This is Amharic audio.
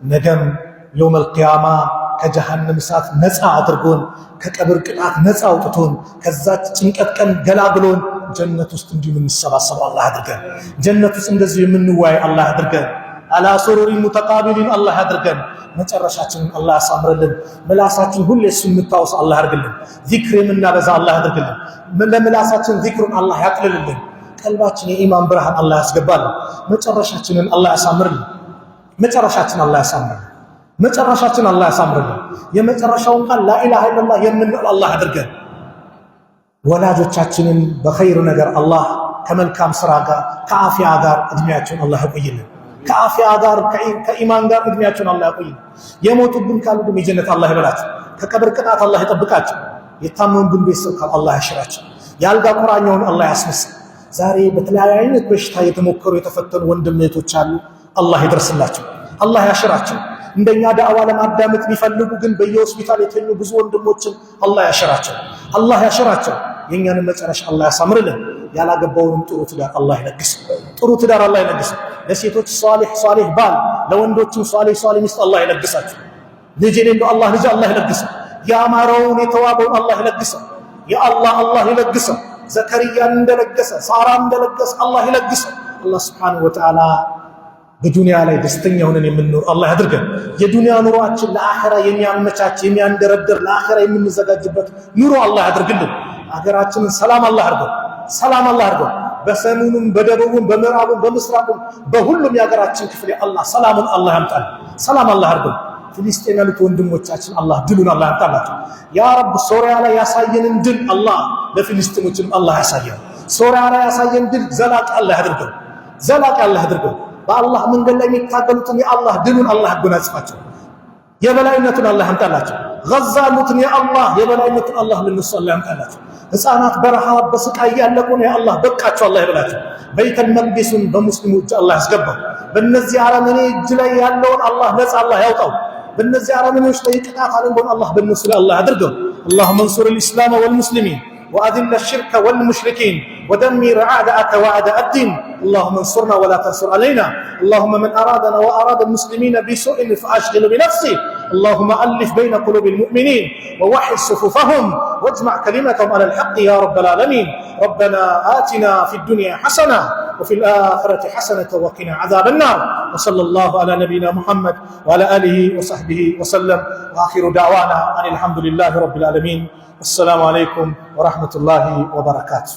ነገም የውመል ቂያማ ከጀሃነም እሳት ነፃ አድርጎን ከቀብር ቅጣት ነፃ አውጥቶን ከዛች ጭንቀት ቀን ገላግሎን ጀነት ውስጥ እንዲሁ የምንሰባሰበው አላህ አድርገን። ጀነት ውስጥ እንደዚሁ የምንዋይ አላህ አድርገን። አላ ሱሩሪ ሙተቃቢሊን አላህ አድርገን። መጨረሻችንን አላህ ያሳምርልን። ምላሳችን ሁሌ እሱን የምታወስ አላህ አድርግልን። ዚክር የምናበዛ አላህ አድርግልን። ለምላሳችን ዚክሩን አላህ ያቅልልልን። ቀልባችን የኢማን ብርሃን አላህ ያስገባልን። መጨረሻችንን አላህ ያሳምርልን። መጨረሻችን አላህ ያሳምርልን። መጨረሻችን አላህ ያሳምርልን። የመጨረሻውን ቃል ላኢላሃ ኢለላህ የምንል አላህ አድርገን። ወላጆቻችንን በኸይር ነገር አላህ ከመልካም ስራ ጋር ከአፊያ ጋር እድሜያቸውን አላህ ያቆይልን። ከአፊያ ጋር ከኢማን ጋር እድሜያቸውን አላህ ያቆይልን። የሞቱብን ካሉ ግን የጀነት አላህ ይበላቸው። ከቀብር ቅጣት አላህ ይጠብቃቸው። የታመሙብን ቤተሰብ ካሉ አላህ ያሽራቸው። የአልጋ ቁራኛውን አላህ ያስነሳ። ዛሬ በተለያየ አይነት በሽታ የተሞከሩ የተፈተኑ ወንድም እህቶች አሉ። አላህ ይደርስላቸው፣ አላህ ያሽራቸው። እንደኛ ዳዕዋ ለማዳመጥ ቢፈልጉ ግን በየሆስፒታል የተኙ ብዙ ወንድሞችን አላህ ያሽራቸው፣ አላህ ያሽራቸው። የኛንም መጨረሻ አላህ ያሳምርልን። ያላገባውንም ጥሩ ትዳር አላህ ይለግስ፣ ጥሩ ትዳር አላህ ይለግስ። ለሴቶች ሷሊህ ባል፣ ለወንዶችም ሷሊህ ሚስት አላህ ይለግሳቸው። ልጅ የሌለው አላህ ልጅ አላህ ይለግሰው። ያማረውን የተዋበውን አላህ ይለግሰው። አላህ ይለግሰው። ዘከርያን እንደለገሰ ሳራን እንደለገሰ አላህ ይለግሰው። አላህ ሱብሓነሁ ወተዓላ በዱንያ ላይ ደስተኛ ሆነን የምንኖር አላህ ያድርገን። የዱንያ ኑሯችን ለአኺራ የሚያመቻች የሚያንደረድር ለአኺራ የምንዘጋጅበት ኑሮ አላህ ያድርግልን። ሀገራችንን ሰላም አላህ አድርገው፣ ሰላም አላህ አድርገው። በሰሜኑም በደቡቡም በምዕራቡም በምስራቁም በሁሉም የሀገራችን ክፍል አላህ ሰላምን አላህ ያምጣል። ሰላም አላህ አድርገው። ፍልስጤም ያሉት ወንድሞቻችን አላህ ድሉን አላህ ያምጣላቸው። ያ ረብ ሶሪያ ላይ ያሳየንን ድል አላህ ለፍልስጤሞችም አላህ ያሳየን። ሶሪያ ላይ ያሳየን ድል ዘላቂ አላህ ያድርገው፣ ዘላቂ አላህ ያድርገው። በአላህ መንገድ ላይ የሚታገሉትን የአላህ ድሉን አላህ ያጎናጽፋቸው። የበላይነቱን አላህ ያምጣላቸው። ጋዛ ያሉትን የአላህ የበላይነቱን አላህ ለነሱ አላህ ያምጣላቸው። ሕፃናት በረሃብ በስቃይ ያለቁ ነው የአላህ በቃቸው አላህ ይበላቸው። በይተል መቅዲሱን በሙስሊሙ እጅ አላህ ያስገባው። በእነዚህ አረመኔ እጅ ላይ ያለውን አላህ ነፃ አላህ ያውጣው። በእነዚህ አረመኔዎች ላይ ቅጣት አለንጎን አላህ በእነሱ ላይ አላህ ያድርገው። اللهم انصر الإسلام والمسلمين وأذل الشرك والمشركين ودمر أعداءك وأعداء الدين. اللهم انصرنا ولا تنصر علينا. اللهم من أرادنا وأراد المسلمين بسوء فأشغل بنفسه. اللهم ألف بين قلوب المؤمنين ووحد صفوفهم واجمع كلمتهم على الحق يا رب العالمين. ربنا آتنا في الدنيا حسنة وفي الآخرة حسنة وقنا عذاب النار. وصلى الله على نبينا محمد وعلى آله وصحبه وسلم. وآخر دعوانا أن الحمد لله رب العالمين. السلام عليكم ورحمة الله وبركاته.